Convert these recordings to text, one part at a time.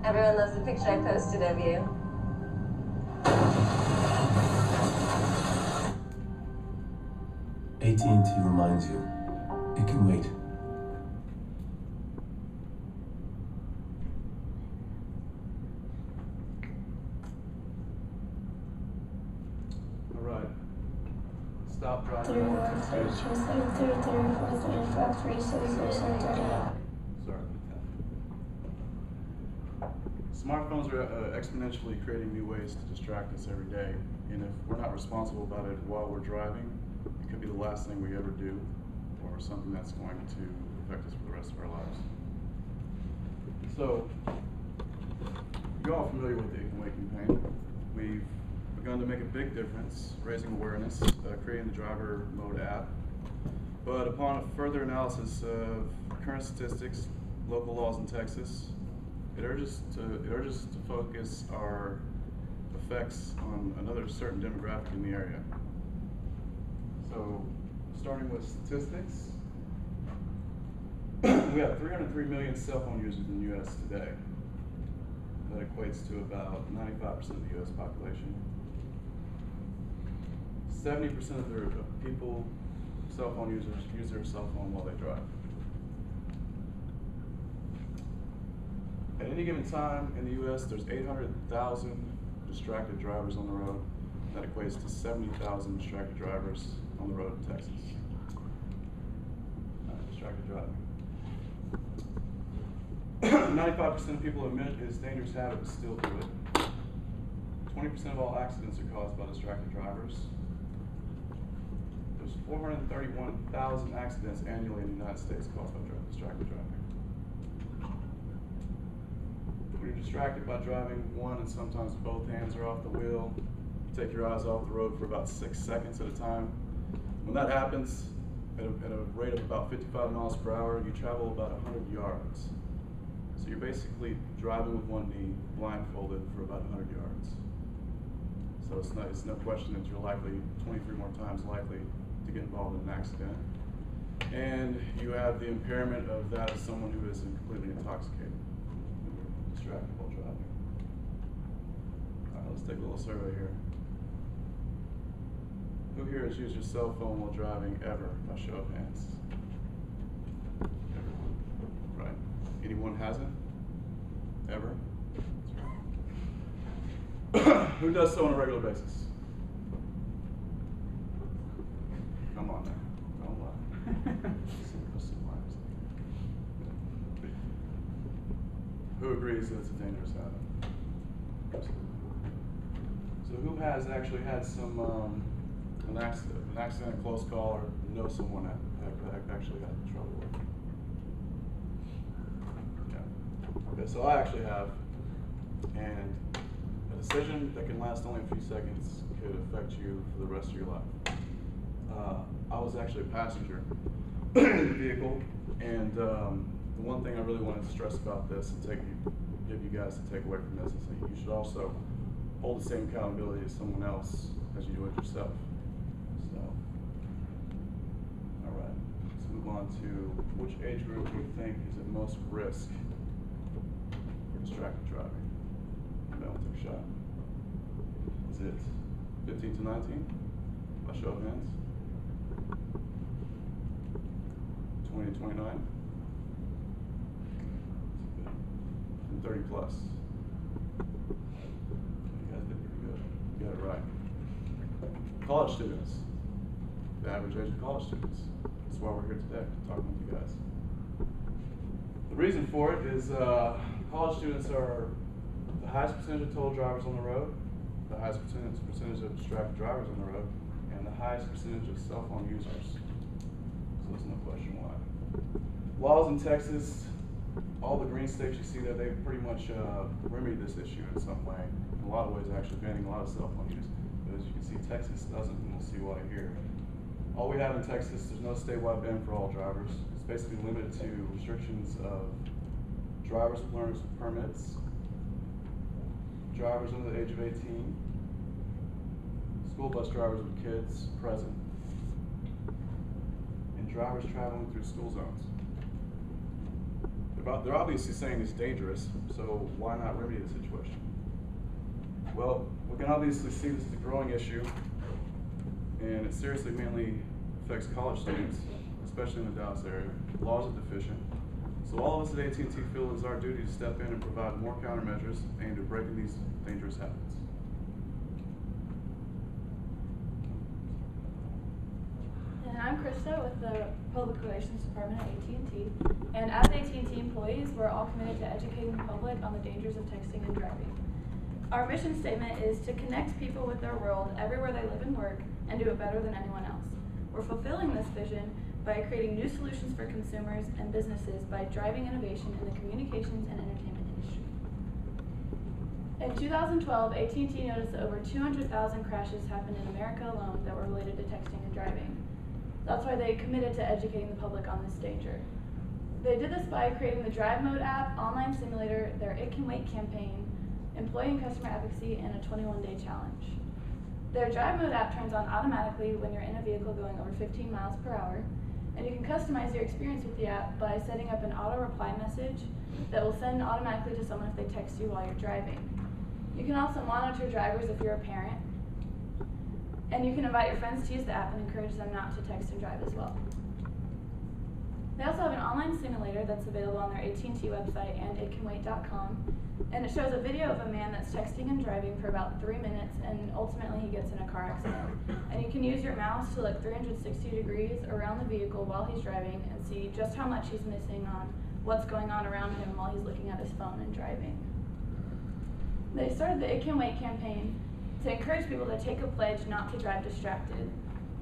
Everyone loves the picture I posted of you. AT&T reminds you, it can wait. All right. Stop driving. 31, 32, 33, 34, 35, 36, 37, 38. Sorry. Smartphones are exponentially creating new ways to distract us every day, and if we're not responsible about it while we're driving, it could be the last thing we ever do, or something that's going to affect us for the rest of our lives. So, you're all familiar with the It Can Wait campaign. We've begun to make a big difference, raising awareness, creating the driver mode app. But upon a further analysis of current statistics, local laws in Texas, it urges to focus our effects on another certain demographic in the area. So, starting with statistics, we have 303 million cell phone users in the U.S. today. That equates to about 95% of the U.S. population. 70% of their people, cell phone users, use their cell phone while they drive. At any given time in the U.S., there's 800,000 distracted drivers on the road. That equates to 70,000 distracted drivers on the road in Texas. Distracted driving. 95% of people admit it's a dangerous habit, but still do it. 20% of all accidents are caused by distracted drivers. There's 431,000 accidents annually in the United States caused by distracted driving. When you're distracted by driving, one and sometimes both hands are off the wheel, you take your eyes off the road for about 6 seconds at a time. When that happens, at a rate of about 55 miles per hour, you travel about 100 yards. So you're basically driving with one knee, blindfolded for about 100 yards. So it's no question that you're likely, 23 more times likely, to get involved in an accident. And you have the impairment of that of someone who is completely intoxicated, distracted while driving. All right, let's take a little survey here. Who here has used your cell phone while driving ever, by show of hands? Everyone, right? Anyone hasn't? Ever? That's right. Who does so on a regular basis? Come on now, don't lie. Who agrees that it's a dangerous habit? Absolutely. So who has actually had some an accident, a close call, or know someone that actually had trouble with it? Yeah. Okay, so I actually have, and a decision that can last only a few seconds could affect you for the rest of your life. I was actually a passenger in the vehicle, and the one thing I really wanted to stress about this and give you guys to take away from this is that you should also hold the same accountability as someone else as you do it yourself. So, all right, let's move on to which age group do you think is at most risk for distracted driving? Mel, take a shot. Is it 15 to 19? By show of hands. 20 to 29? 30 plus. You guys did pretty good. You got it right. College students. The average age of college students. That's why we're here today, talking with you guys. The reason for it is college students are the highest percentage of total drivers on the road, the highest percentage of distracted drivers on the road, and the highest percentage of cell phone users. So there's no question why. Laws in Texas, all the green states you see there, they pretty much remedy this issue in some way. In a lot of ways, actually banning a lot of cell phone use. But as you can see, Texas doesn't, and we'll see why here. All we have in Texas, there's no statewide ban for all drivers. It's basically limited to restrictions of drivers with learner's permits, drivers under the age of 18, school bus drivers with kids present, and drivers traveling through school zones. They're obviously saying it's dangerous, so why not remedy the situation? Well, we can obviously see this is a growing issue, and it seriously mainly affects college students, especially in the Dallas area. Laws are deficient, so all of us at AT&T feel it is our duty to step in and provide more countermeasures aimed at breaking these dangerous habits. And I'm Krista with the Public Relations Department at AT&T. And as AT&T employees, we're all committed to educating the public on the dangers of texting and driving. Our mission statement is to connect people with their world everywhere they live and work and do it better than anyone else. We're fulfilling this vision by creating new solutions for consumers and businesses by driving innovation in the communications and entertainment industry. In 2012, AT&T noticed that over 200,000 crashes happened in America alone that were related to texting and driving. That's why they committed to educating the public on this danger. They did this by creating the Drive Mode app, online simulator, their It Can Wait campaign, employee and customer advocacy, and a 21-day challenge. Their Drive Mode app turns on automatically when you're in a vehicle going over 15 miles per hour, and you can customize your experience with the app by setting up an auto reply message that will send automatically to someone if they text you while you're driving. You can also monitor drivers if you're a parent, and you can invite your friends to use the app and encourage them not to text and drive as well. They also have an online simulator that's available on their AT&T website and itcanwait.com, and it shows a video of a man that's texting and driving for about 3 minutes, and ultimately he gets in a car accident. And you can use your mouse to look 360 degrees around the vehicle while he's driving and see just how much he's missing on what's going on around him while he's looking at his phone and driving. They started the It Can Wait campaign to encourage people to take a pledge not to drive distracted.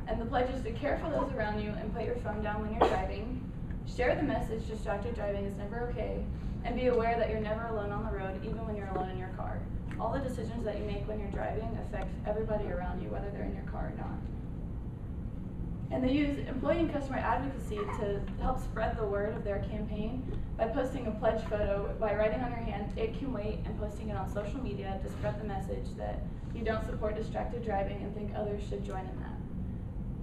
And the pledge is to care for those around you and put your phone down when you're driving, share the message distracted driving is never okay, and be aware that you're never alone on the road, even when you're alone in your car. All the decisions that you make when you're driving affect everybody around you, whether they're in your car or not. And they use employee and customer advocacy to help spread the word of their campaign by posting a pledge photo, by writing on your hand, "It can wait," and posting it on social media to spread the message that you don't support distracted driving and think others should join in that.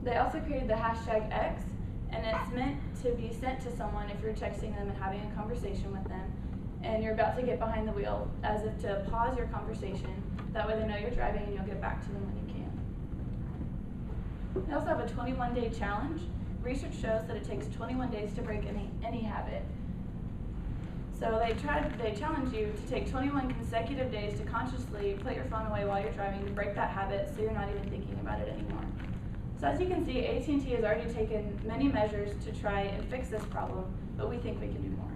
They also created the hashtag X, and it's meant to be sent to someone if you're texting them and having a conversation with them, and you're about to get behind the wheel, as if to pause your conversation. That way they know you're driving and you'll get back to them when you can. They also have a 21-day challenge. Research shows that it takes 21 days to break any habit. So they challenge you to take 21 consecutive days to consciously put your phone away while you're driving to break that habit so you're not even thinking about it anymore. So as you can see, AT&T has already taken many measures to try and fix this problem, but we think we can do more.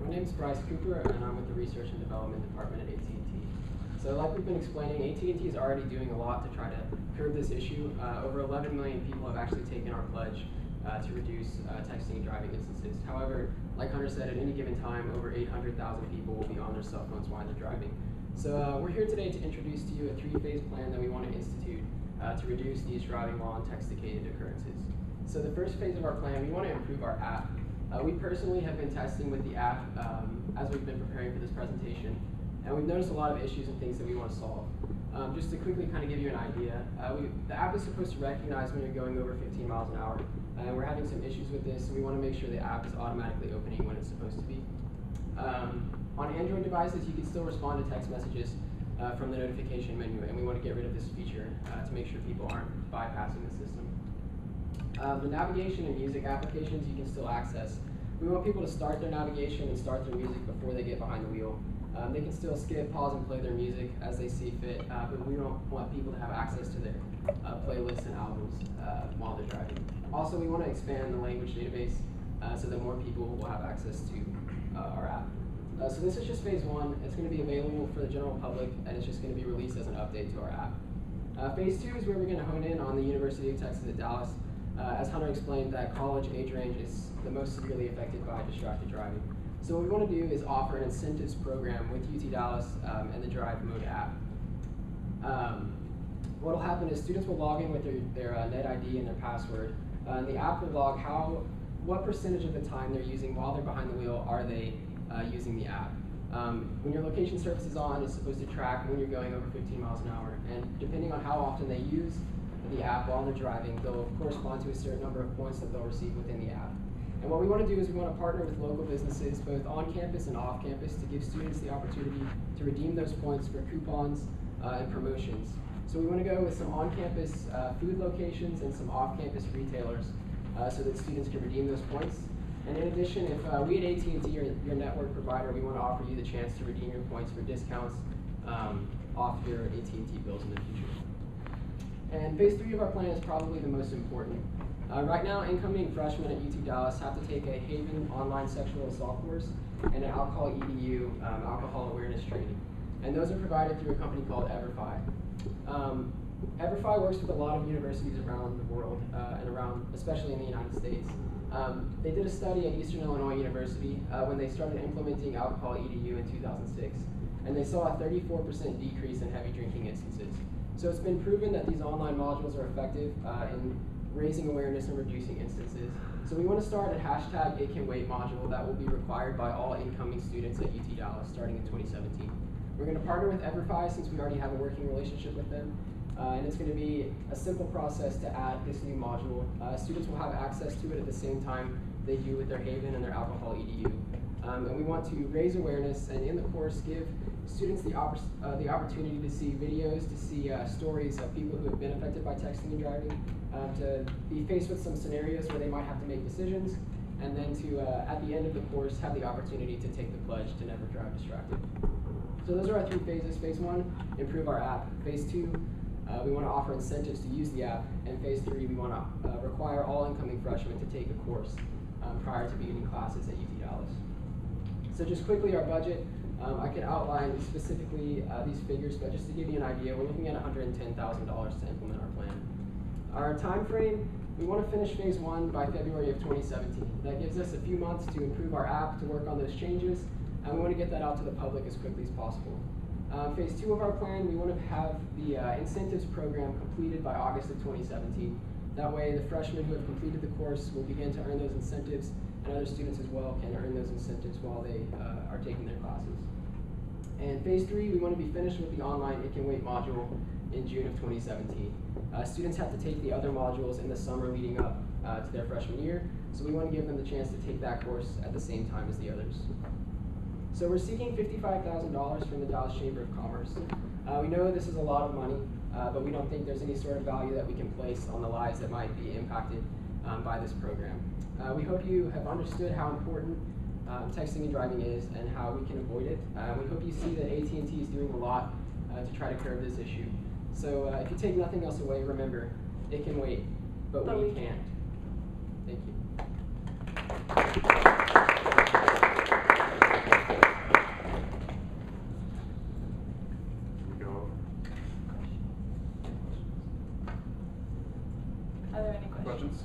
My name is Brice Cooper, and I'm with the Research and Development Department at AT&T. So like we've been explaining, AT&T is already doing a lot to try to curb this issue. Over 11 million people have actually taken our pledge to reduce texting and driving instances. However, like Hunter said, at any given time, over 800,000 people will be on their cell phones while they're driving. So we're here today to introduce to you a 3-phase plan that we want to institute to reduce these driving while intoxicated occurrences. So the first phase of our plan, we want to improve our app. We personally have been testing with the app as we've been preparing for this presentation, and we've noticed a lot of issues and things that we want to solve. Just to quickly kind of give you an idea, the app is supposed to recognize when you're going over 15 miles an hour, and we're having some issues with this, so we want to make sure the app is automatically opening when it's supposed to be. On Android devices, you can still respond to text messages from the notification menu, and we want to get rid of this feature to make sure people aren't bypassing the system. The navigation and music applications you can still access. We want people to start their navigation and start their music before they get behind the wheel. They can still skip, pause, and play their music as they see fit, but we don't want people to have access to their playlists and albums while they're driving. Also, we want to expand the language database so that more people will have access to our app. So this is just phase 1. It's going to be available for the general public, and it's just going to be released as an update to our app. Phase 2 is where we're going to hone in on the University of Texas at Dallas. As Hunter explained, that college age range is the most severely affected by distracted driving. So what we want to do is offer an incentives program with UT Dallas and the Drive Mode app. What will happen is students will log in with their net ID and their password, and the app will log what percentage of the time they're using while they're behind the wheel are they using the app. When your location service is on, it's supposed to track when you're going over 15 miles an hour, and depending on how often they use the app while they're driving, they'll correspond to a certain number of points that they'll receive within the app. And what we want to do is we want to partner with local businesses, both on campus and off campus, to give students the opportunity to redeem those points for coupons and promotions. So we want to go with some on-campus food locations and some off-campus retailers so that students can redeem those points. And in addition, if we at AT&T are your network provider, we want to offer you the chance to redeem your points for discounts off your AT&T bills in the future. And phase 3 of our plan is probably the most important. Right now, incoming freshmen at UT Dallas have to take a Haven online sexual assault course and an alcohol EDU, alcohol awareness training. And those are provided through a company called EverFi. EverFi works with a lot of universities around the world and around, especially in the United States. They did a study at Eastern Illinois University when they started implementing alcohol EDU in 2006, and they saw a 34% decrease in heavy drinking instances. So it's been proven that these online modules are effective in raising awareness and reducing instances. So we want to start a hashtag It Can Wait module that will be required by all incoming students at UT Dallas starting in 2017. We're going to partner with EverFi since we already have a working relationship with them. And it's going to be a simple process to add this new module. Students will have access to it at the same time they do with their Haven and their alcohol EDU. And we want to raise awareness and in the course give students the opportunity to see videos, to see stories of people who have been affected by texting and driving, to be faced with some scenarios where they might have to make decisions, and then to, at the end of the course, have the opportunity to take the pledge to never drive distracted. So those are our 3 phases. Phase 1, improve our app. Phase 2, we want to offer incentives to use the app. And phase 3, we want to require all incoming freshmen to take a course prior to beginning classes at UT Dallas. So just quickly, our budget. I could outline specifically these figures, but just to give you an idea, we're looking at $110,000 to implement our plan. Our time frame, we want to finish phase 1 by February of 2017. That gives us a few months to improve our app, to work on those changes, and we want to get that out to the public as quickly as possible. Phase 2 of our plan, we want to have the incentives program completed by August of 2017. That way, the freshmen who have completed the course will begin to earn those incentives, and other students as well can earn those incentives while they are taking their classes. And phase 3, we want to be finished with the online It Can Wait module in June of 2017. Students have to take the other modules in the summer leading up to their freshman year, so we want to give them the chance to take that course at the same time as the others. So we're seeking $55,000 from the Dallas Chamber of Commerce. We know this is a lot of money, but we don't think there's any sort of value that we can place on the lives that might be impacted by this program. We hope you have understood how important texting and driving is and how we can avoid it. We hope you see that AT&T is doing a lot to try to curb this issue. So if you take nothing else away, remember, it can wait, but we can't. Thank you. Are there any questions? Questions?